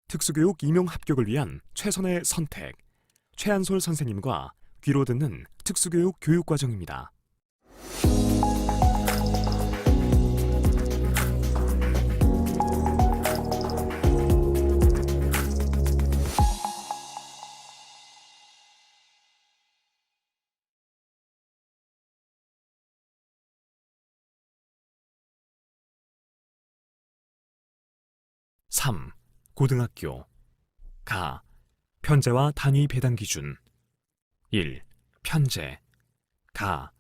특수교육 임용 합격을 위한 최선의 선택. 최한솔 선생님과 귀로 듣는 특수교육 교육과정입니다. (3) 고등학교. 가. 편제와 단위 배당 기준. 1. 편제. 가.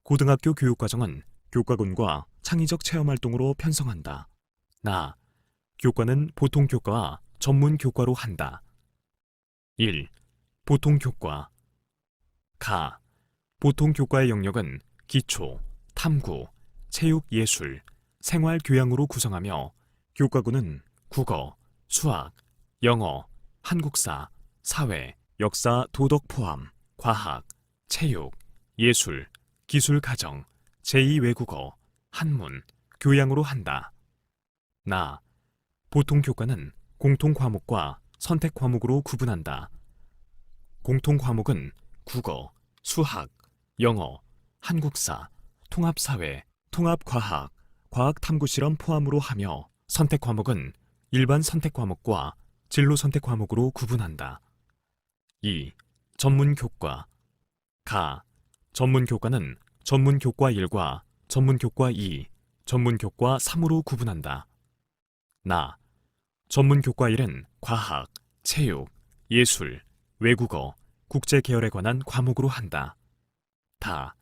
고등학교 교육과정은 교과군과 창의적 체험활동으로 편성한다. 나. 교과는 보통 교과와 전문 교과로 한다. 1. 보통 교과. 가. 보통 교과의 영역은 기초, 탐구, 체육, 예술, 생활, 교양으로 구성하며 교과군은 국어, 수학, 영어, 한국사, 사회, 역사, 도덕 포함, 과학, 체육, 예술, 기술 가정, 제2외국어, 한문, 교양으로 한다. 나. 보통 교과는 공통 과목과 선택 과목으로 구분한다. 공통 과목은 국어, 수학, 영어, 한국사, 통합사회, 통합과학, 과학탐구실험 포함으로 하며 선택 과목은 일반 선택 과목과 진로 선택 과목으로 구분한다. 2. 전문교과. 가. 전문교과는 전문교과 1과 전문교과 2, 전문교과 3으로 구분한다. 나. 전문교과 1은 과학, 체육, 예술, 외국어, 국제 계열에 관한 과목으로 한다. 다.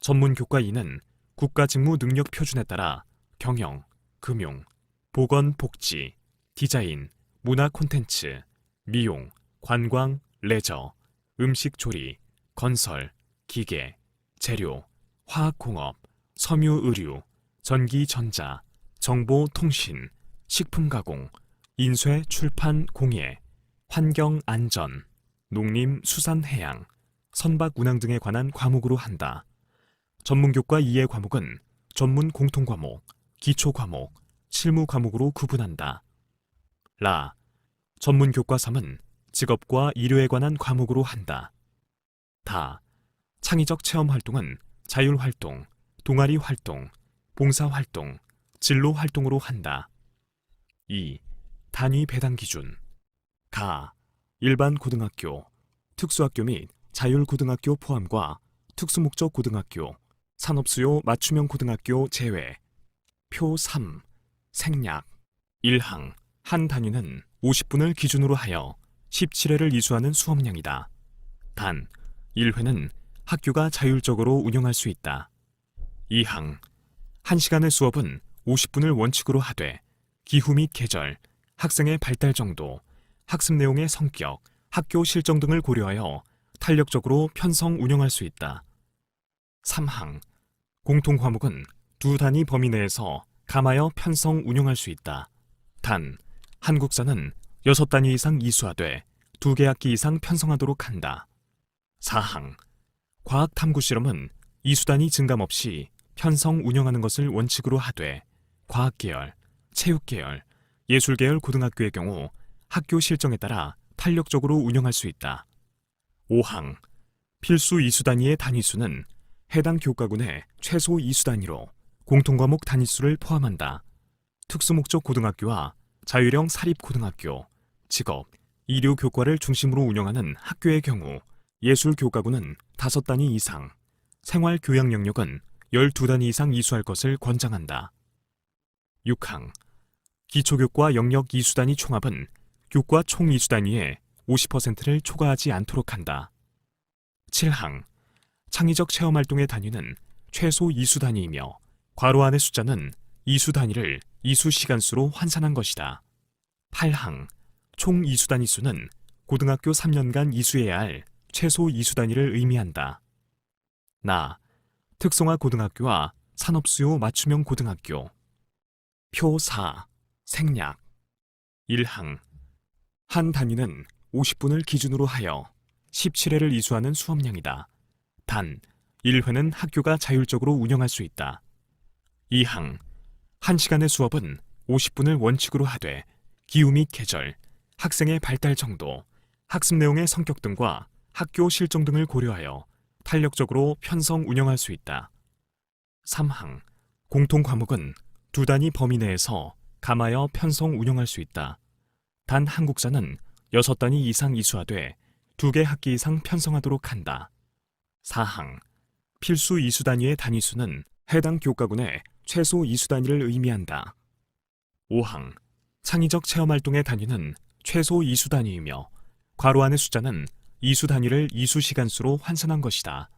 전문교과 2는 국가직무 능력 표준에 따라 경영, 금융, 보건, 복지, 디자인, 문화 콘텐츠, 미용, 관광, 레저, 음식 조리, 건설, 기계, 재료, 화학공업, 섬유 의류, 전기 전자, 정보 통신, 식품 가공, 인쇄 출판 공예, 환경 안전, 농림 수산 해양, 선박 운항 등에 관한 과목으로 한다. 전문교과 2의 과목은 전문 공통 과목, 기초 과목, 실무 과목으로 구분한다. 라. 전문교과 3은 직업과 일요에 관한 과목으로 한다. 다. 창의적 체험 활동은 자율활동, 동아리 활동, 봉사활동, 진로 활동으로 한다. 2. 단위 배당 기준. 가. 일반 고등학교, 특수학교 및 자율고등학교 포함과 특수목적 고등학교, 산업수요 맞춤형 고등학교 제외. 표 3. 생략. 1항. 한 단위는 50분을 기준으로 하여 17회를 이수하는 수업량이다. 단, 1회는 학교가 자율적으로 운영할 수 있다. 2항. 1시간의 수업은 50분을 원칙으로 하되 기후 및 계절, 학생의 발달 정도, 학습 내용의 성격, 학교 실정 등을 고려하여 탄력적으로 편성 운영할 수 있다. 3항. 공통 과목은 2단위 범위 내에서 감하여 편성 운영할 수 있다. 단, 한국사는 6단위 이상 이수하되 2개 학기 이상 편성하도록 한다. 4항. 과학탐구 실험은 이수단위 증감 없이 편성 운영하는 것을 원칙으로 하되 과학계열, 체육계열, 예술계열 고등학교의 경우 학교 실정에 따라 탄력적으로 운영할 수 있다. 5항. 필수 이수단위의 단위수는 해당 교과군의 최소 이수단위로 공통과목 단위수를 포함한다. 특수목적 고등학교와 자율형 사립고등학교, 직업, 의료교과를 중심으로 운영하는 학교의 경우 예술교과군은 5단위 이상, 생활교양 영역은 12단위 이상 이수할 것을 권장한다. 6항. 기초교과 영역 이수단위 총합은 교과 총 이수단위의 50%를 초과하지 않도록 한다. 7항. 창의적 체험활동의 단위는 최소 이수단위이며 괄호 안의 숫자는 이수단위를 이수시간수로 환산한 것이다. 8항. 총 이수단위 수는 고등학교 3년간 이수해야 할 최소 이수단위를 의미한다. 나. 특성화 고등학교와 산업수요 맞춤형 고등학교. 표 4. 생략. 1항. 한 단위는 50분을 기준으로 하여 17회를 이수하는 수업량이다. 단, 1회는 학교가 자율적으로 운영할 수 있다. 2항. 1시간의 수업은 50분을 원칙으로 하되 기후 및 계절, 학생의 발달 정도, 학습 내용의 성격 등과 학교 실정 등을 고려하여 탄력적으로 편성 운영할 수 있다. 3항 공통 과목은 두 단위 범위 내에서 감하여 편성 운영할 수 있다. 단 한국사는 6단위 이상 이수하되 2개 학기 이상 편성하도록 한다. 4항 필수 이수 단위의 단위수는 해당 교과군의 최소 이수 단위를 의미한다. 5항 창의적 체험활동의 단위는 최소 이수 단위이며 괄호 안의 숫자는 이수 단위를 이수 시간수로 환산한 것이다.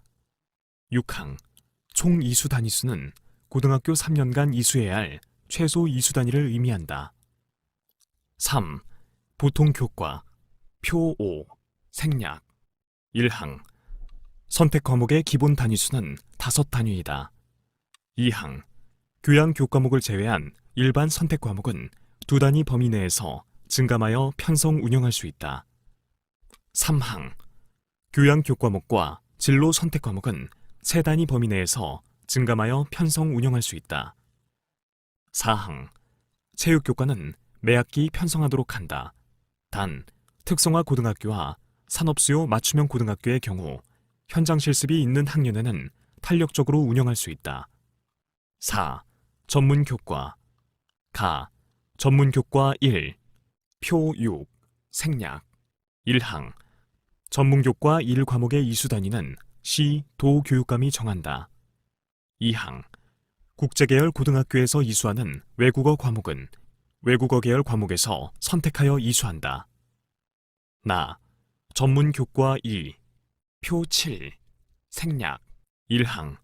6항 총 이수 단위수는 고등학교 3년간 이수해야 할 최소 이수 단위를 의미한다. 3. 보통 교과 표 5. 생략 1항 선택 과목의 기본 단위수는 5단위이다. 2항 교양 교과목을 제외한 일반 선택 과목은 2단위 범위 내에서 증감하여 편성 운영할 수 있다. 3항 교양 교과목과 진로 선택 과목은 3단위 범위 내에서 증감하여 편성 운영할 수 있다. 4항 체육 교과는 매학기 편성하도록 한다. 단 특성화 고등학교와 산업수요 맞춤형 고등학교의 경우 현장 실습이 있는 학년에는 탄력적으로 운영할 수 있다. 4. 전문 교과 가 전문 교과 1. 표 6. 생략 1항 전문 교과 1과목의 이수 단위는 시 도 교육감이 정한다. 2항 국제계열 고등학교에서 이수하는 외국어 과목은 외국어 계열 과목에서 선택하여 이수한다. 나 전문 교과 2. 표 7. 생략 1항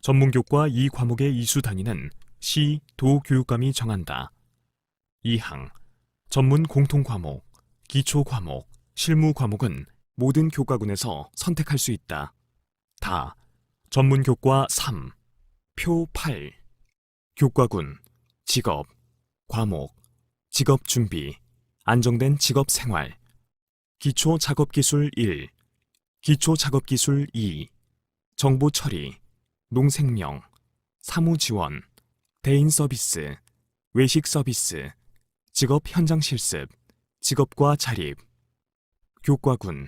전문 교과 2과목의 이수 단위는 시 도 교육감이 정한다. 2항 전문 공통 과목, 기초 과목, 실무 과목은 모든 교과군에서 선택할 수 있다. 다 전문 교과 3. 표 8. 교과군, 직업, 과목, 직업 준비, 안정된 직업 생활, 기초 작업 기술 1, 기초 작업 기술 2, 정보 처리, 농생명, 사무 지원, 대인 서비스, 외식 서비스, 직업 현장 실습, 직업과 자립, 교과군,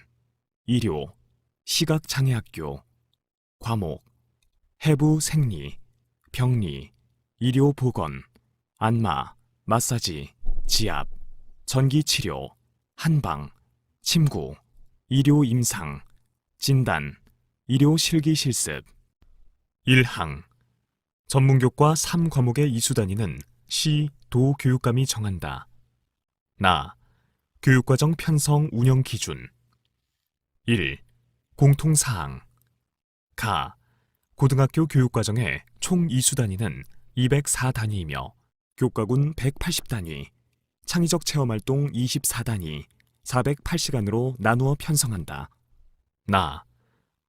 의료, 시각장애학교, 과목, 해부 생리, 병리, 의료보건, 안마, 마사지, 지압, 전기치료, 한방, 침구, 의료임상, 진단, 의료실기실습. 1항 전문교과 3과목의 이수 단위는 시, 도 교육감이 정한다. 나 교육과정 편성 운영 기준 1. 공통사항 가 고등학교 교육과정의 총 이수 단위는 204단위이며 교과군 180단위, 창의적 체험활동 24단위, 408시간으로 나누어 편성한다. 나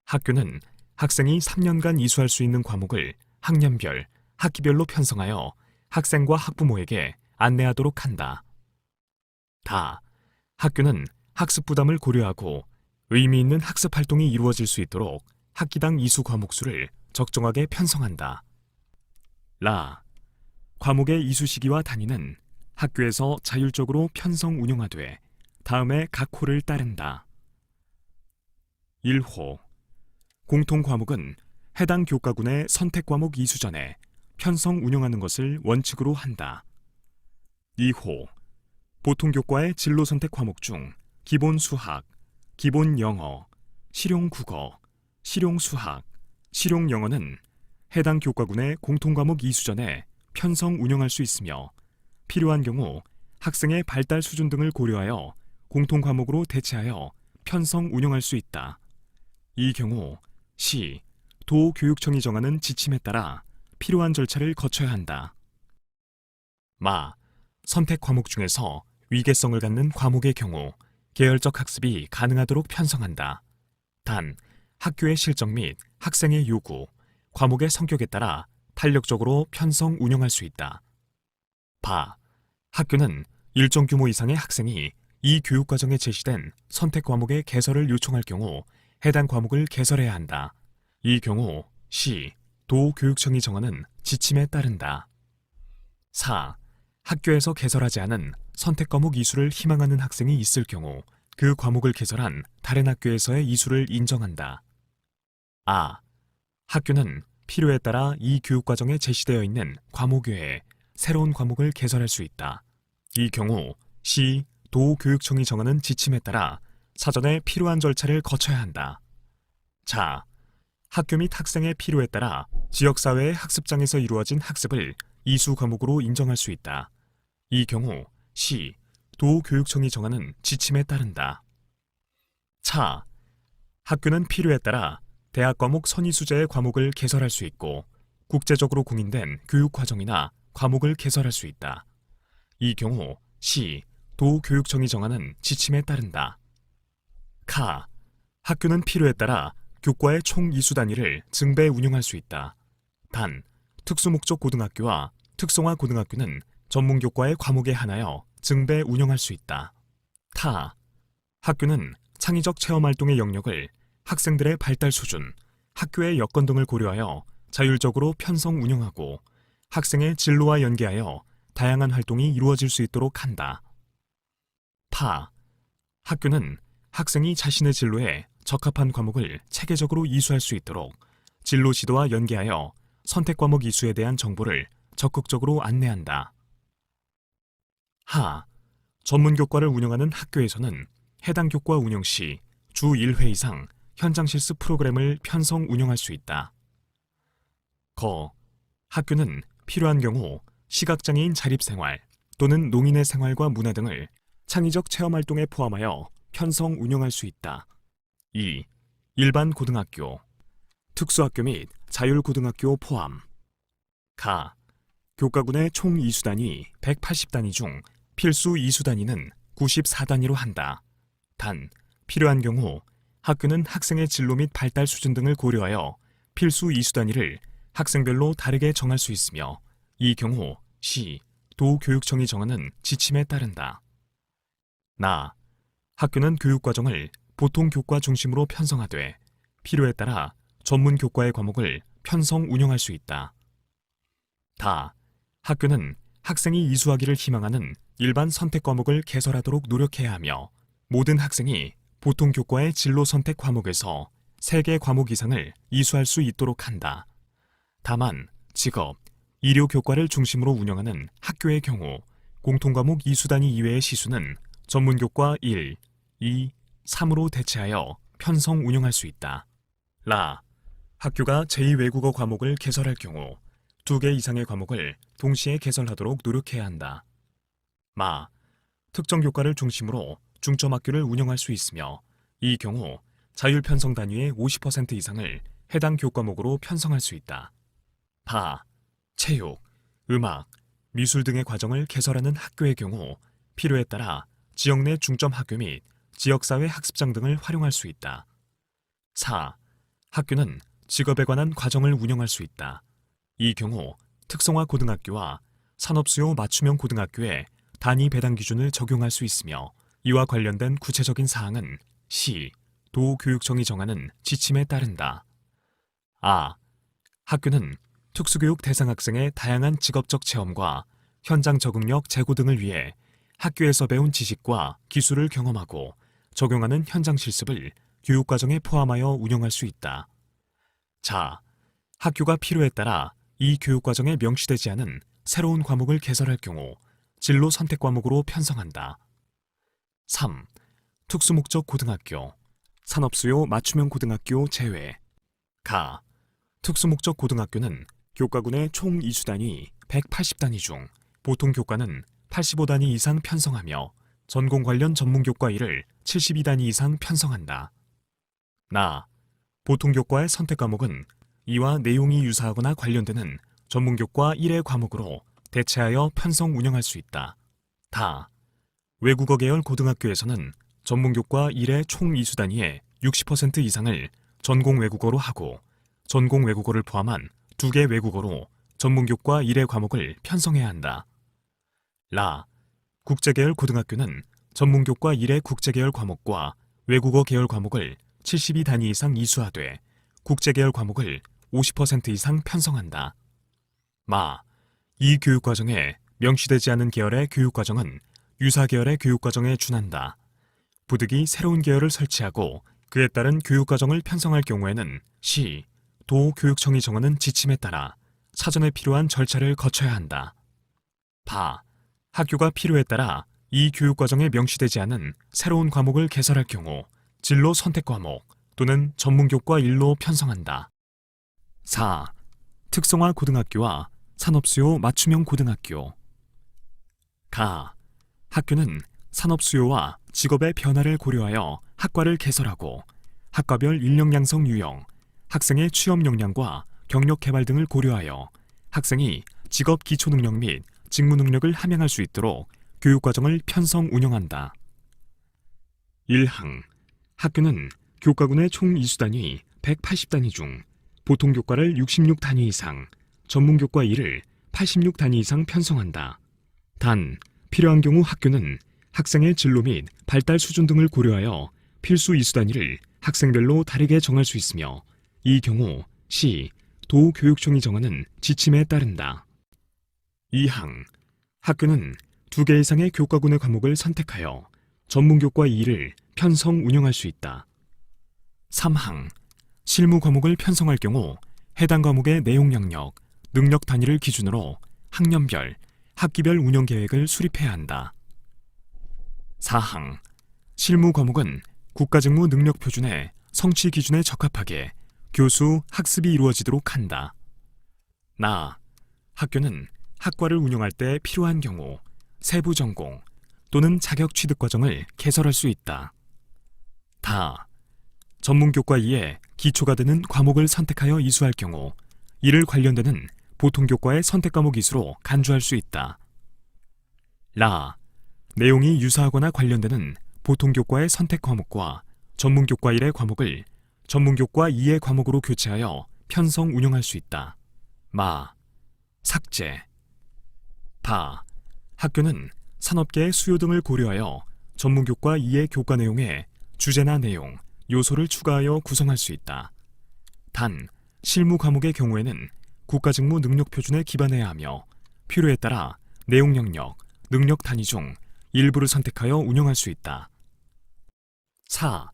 학교는 학생이 3년간 이수할 수 있는 과목을 학년별, 학기별로 편성하여 학생과 학부모에게 안내하도록 한다. 다 학교는 학습 부담을 고려하고 의미 있는 학습 활동이 이루어질 수 있도록 학기당 이수 과목 수를 적정하게 편성한다. 라 과목의 이수 시기와 단위는 학교에서 자율적으로 편성 운영하되 다음에 각 호를 따른다. 1호 공통 과목은 해당 교과군의 선택 과목 이수 전에 편성 운영하는 것을 원칙으로 한다. 2호 보통 교과의 진로 선택 과목 중 기본 수학, 기본 영어, 실용 국어, 실용 수학, 실용 영어는 해당 교과군의 공통 과목 이수 전에 편성 운영할 수 있으며 필요한 경우 학생의 발달 수준 등을 고려하여 공통 과목으로 대체하여 편성 운영할 수 있다. 이 경우 시, 도 교육청이 정하는 지침에 따라 필요한 절차를 거쳐야 한다. 마, 선택 과목 중에서 위계성을 갖는 과목의 경우 계열적 학습이 가능하도록 편성한다. 단, 학교의 실정 및 학생의 요구, 과목의 성격에 따라 탄력적으로 편성 운영할 수 있다. 바, 학교는 일정 규모 이상의 학생이 이 교육과정에 제시된 선택 과목의 개설을 요청할 경우 해당 과목을 개설해야 한다. 이 경우 시, 도 교육청이 정하는 지침에 따른다. 4. 학교에서 개설하지 않은 선택 과목 이수를 희망하는 학생이 있을 경우 그 과목을 개설한 다른 학교에서의 이수를 인정한다. 아. 학교는 필요에 따라 이 교육과정에 제시되어 있는 과목 외에 새로운 과목을 개설할 수 있다. 이 경우 시, 도 교육청이 정하는 지침에 따라 사전에 필요한 절차를 거쳐야 한다. 자, 학교 및 학생의 필요에 따라 지역사회의 학습장에서 이루어진 학습을 이수 과목으로 인정할 수 있다. 이 경우 시, 도 교육청이 정하는 지침에 따른다. 차, 학교는 필요에 따라 대학 과목 선의수재의 과목을 개설할 수 있고 국제적으로 공인된 교육과정이나 과목을 개설할 수 있다. 이 경우 시, 도 교육청이 정하는 지침에 따른다. 카, 학교는 필요에 따라 교과의 총 이수 단위를 증배 운영할 수 있다. 단, 특수목적 고등학교와 특성화 고등학교는 전문교과의 과목에 한하여 증배 운영할 수 있다. 타, 학교는 창의적 체험활동의 영역을 학생들의 발달 수준, 학교의 여건 등을 고려하여 자율적으로 편성 운영하고 학생의 진로와 연계하여 다양한 활동이 이루어질 수 있도록 한다. 파, 학교는 학생이 자신의 진로에 적합한 과목을 체계적으로 이수할 수 있도록 진로 지도와 연계하여 선택 과목 이수에 대한 정보를 적극적으로 안내한다. 하, 전문교과를 운영하는 학교에서는 해당 교과 운영 시 주 1회 이상 현장 실습 프로그램을 편성 운영할 수 있다. 거, 학교는 필요한 경우 시각장애인 자립생활 또는 농인의 생활과 문화 등을 창의적 체험활동에 포함하여 편성 운영할 수 있다. 2. 일반 고등학교, 특수학교 및 자율고등학교 포함. 가, 교과군의 총 이수단위 180단위 중 필수 이수단위는 94단위로 한다. 단, 필요한 경우 학교는 학생의 진로 및 발달 수준 등을 고려하여 필수 이수 단위를 학생별로 다르게 정할 수 있으며 이 경우 시, 도 교육청이 정하는 지침에 따른다. 나, 학교는 교육과정을 보통 교과 중심으로 편성하되 필요에 따라 전문 교과의 과목을 편성 운영할 수 있다. 다, 학교는 학생이 이수하기를 희망하는 일반 선택 과목을 개설하도록 노력해야 하며 모든 학생이 보통 교과의 진로 선택 과목에서 3개 과목 이상을 이수할 수 있도록 한다. 다만 직업, 의료 교과를 중심으로 운영하는 학교의 경우 공통과목 이수 단위 이외의 시수는 전문교과 1, 2, 3으로 대체하여 편성 운영할 수 있다. 라, 학교가 제2외국어 과목을 개설할 경우 2개 이상의 과목을 동시에 개설하도록 노력해야 한다. 마, 특정 교과를 중심으로 중점학교를 운영할 수 있으며 이 경우 자율 편성 단위의 50% 이상을 해당 교과목으로 편성할 수 있다. 바, 체육, 음악, 미술 등의 과정을 개설하는 학교의 경우 필요에 따라 지역 내 중점학교 및 지역사회 학습장 등을 활용할 수 있다. 4. 학교는 직업에 관한 과정을 운영할 수 있다. 이 경우 특성화 고등학교와 산업수요 맞춤형 고등학교에 단위 배당 기준을 적용할 수 있으며 이와 관련된 구체적인 사항은 시, 도 교육청이 정하는 지침에 따른다. 아, 학교는 특수교육 대상 학생의 다양한 직업적 체험과 현장 적응력 제고 등을 위해 학교에서 배운 지식과 기술을 경험하고 적용하는 현장 실습을 교육과정에 포함하여 운영할 수 있다. 자, 학교가 필요에 따라 이 교육과정에 명시되지 않은 새로운 과목을 개설할 경우 진로 선택 과목으로 편성한다. 3. 특수목적 고등학교, 산업수요 맞춤형 고등학교 제외. 가, 특수목적 고등학교는 교과군의 총 이수단위 180단위 중 보통 교과는 85단위 이상 편성하며 전공 관련 전문교과 1을 72단위 이상 편성한다. 나, 보통 교과의 선택 과목은 이와 내용이 유사하거나 관련되는 전문교과 1의 과목으로 대체하여 편성 운영할 수 있다. 다, 외국어 계열 고등학교에서는 전문교과 1의 총 이수 단위의 60% 이상을 전공 외국어로 하고 전공 외국어를 포함한 2개 외국어로 전문교과 1의 과목을 편성해야 한다. 라, 국제계열 고등학교는 전문교과 1의 국제계열 과목과 외국어 계열 과목을 72단위 이상 이수하되 국제계열 과목을 50% 이상 편성한다. 마, 이 교육과정에 명시되지 않은 계열의 교육과정은 유사 계열의 교육과정에 준한다. 부득이 새로운 계열을 설치하고 그에 따른 교육과정을 편성할 경우에는 시, 도 교육청이 정하는 지침에 따라 사전에 필요한 절차를 거쳐야 한다. 바, 학교가 필요에 따라 이 교육과정에 명시되지 않은 새로운 과목을 개설할 경우 진로 선택 과목 또는 전문교과 1로 편성한다. 4. 특성화 고등학교와 산업수요 맞춤형 고등학교. 가. 학교는 산업수요와 직업의 변화를 고려하여 학과를 개설하고 학과별 인력 양성 유형, 학생의 취업 역량과 경력 개발 등을 고려하여 학생이 직업 기초 능력 및 직무 능력을 함양할 수 있도록 교육과정을 편성 운영한다. 1항. 학교는 교과군의 총 이수단위 180단위 중 보통 교과를 66단위 이상, 전문교과 1을 86단위 이상 편성한다. 단, 필요한 경우 학교는 학생의 진로 및 발달 수준 등을 고려하여 필수 이수단위를 학생별로 다르게 정할 수 있으며 이 경우 시, 도 교육청이 정하는 지침에 따른다. 2항. 학교는 2개 이상의 교과군의 과목을 선택하여 전문교과 2를 편성 운영할 수 있다. 3항. 실무 과목을 편성할 경우 해당 과목의 내용 영역, 능력 단위를 기준으로 학년별, 학기별 운영 계획을 수립해야 한다. 4항. 실무 과목은 국가직무 능력 표준의 성취 기준에 적합하게 교수, 학습이 이루어지도록 한다. 나. 학교는 학과를 운영할 때 필요한 경우 세부 전공 또는 자격 취득 과정을 개설할 수 있다. 다. 전문교과 2에 기초가 되는 과목을 선택하여 이수할 경우 이를 관련되는 보통교과의 선택 과목 이수로 간주할 수 있다. 라. 내용이 유사하거나 관련되는 보통교과의 선택 과목과 전문교과 1의 과목을 전문교과 2의 과목으로 교체하여 편성 운영할 수 있다. 마. 삭제. 바. 학교는 산업계의 수요 등을 고려하여 전문교과 2의 교과 내용에 주제나 내용, 요소를 추가하여 구성할 수 있다. 단, 실무 과목의 경우에는 국가직무 능력 표준에 기반해야 하며 필요에 따라 내용 영역, 능력 단위 중 일부를 선택하여 운영할 수 있다. 4.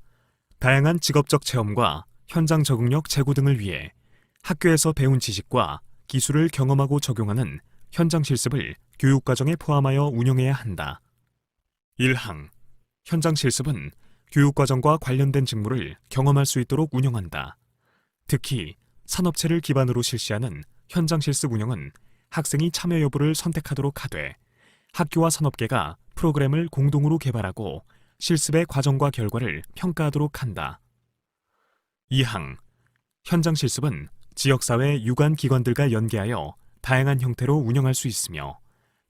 다양한 직업적 체험과 현장 적응력 제고 등을 위해 학교에서 배운 지식과 기술을 경험하고 적용하는 현장 실습을 교육과정에 포함하여 운영해야 한다. 1항. 현장 실습은 교육과정과 관련된 직무를 경험할 수 있도록 운영한다. 특히 산업체를 기반으로 실시하는 현장 실습 운영은 학생이 참여 여부를 선택하도록 하되 학교와 산업계가 프로그램을 공동으로 개발하고 실습의 과정과 결과를 평가하도록 한다. 2항. 현장 실습은 지역사회 유관 기관들과 연계하여 다양한 형태로 운영할 수 있으며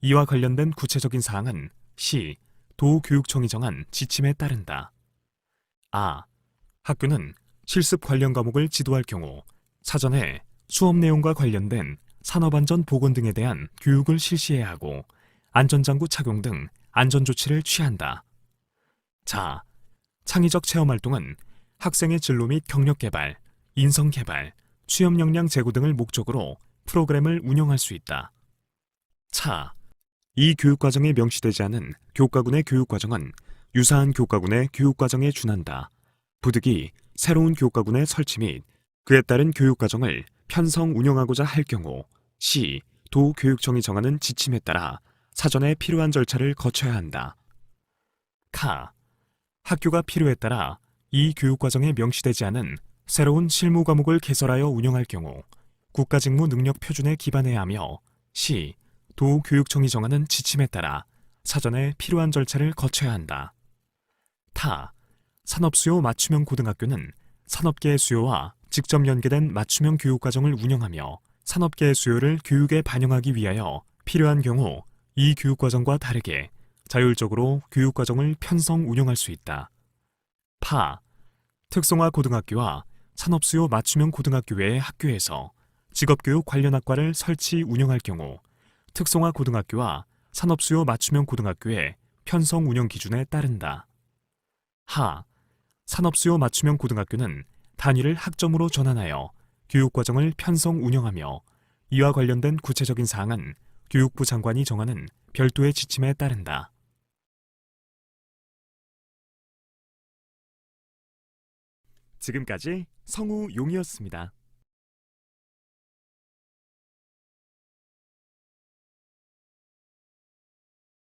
이와 관련된 구체적인 사항은 시, 도 교육청이 정한 지침에 따른다. 아. 학교는 실습 관련 과목을 지도할 경우 사전에 수업 내용과 관련된 산업안전 보건 등에 대한 교육을 실시해야 하고 안전장구 착용 등 안전조치를 취한다. 자. 창의적 체험활동은 학생의 진로 및 경력 개발, 인성 개발, 취업 역량 제고 등을 목적으로 프로그램을 운영할 수 있다. 차. 이 교육과정에 명시되지 않은 교과군의 교육과정은 유사한 교과군의 교육과정에 준한다. 부득이 새로운 교과군의 설치 및 그에 따른 교육과정을 편성 운영하고자 할 경우 시, 도 교육청이 정하는 지침에 따라 사전에 필요한 절차를 거쳐야 한다. 카. 학교가 필요에 따라 이 교육과정에 명시되지 않은 새로운 실무 과목을 개설하여 운영할 경우 국가직무 능력 표준에 기반해야 하며 시, 도 교육청이 정하는 지침에 따라 사전에 필요한 절차를 거쳐야 한다. 타. 산업수요 맞춤형 고등학교는 산업계의 수요와 직접 연계된 맞춤형 교육과정을 운영하며 산업계의 수요를 교육에 반영하기 위하여 필요한 경우 이 교육과정과 다르게 자율적으로 교육과정을 편성 운영할 수 있다. 파. 특성화 고등학교와 산업수요 맞춤형 고등학교 외의 학교에서 직업교육 관련 학과를 설치 운영할 경우 특성화 고등학교와 산업수요 맞춤형 고등학교의 편성 운영 기준에 따른다. 하. 산업수요 맞춤형 고등학교는 단위를 학점으로 전환하여 교육과정을 편성 운영하며 이와 관련된 구체적인 사항은 교육부 장관이 정하는 별도의 지침에 따른다. 지금까지 성우 용이었습니다.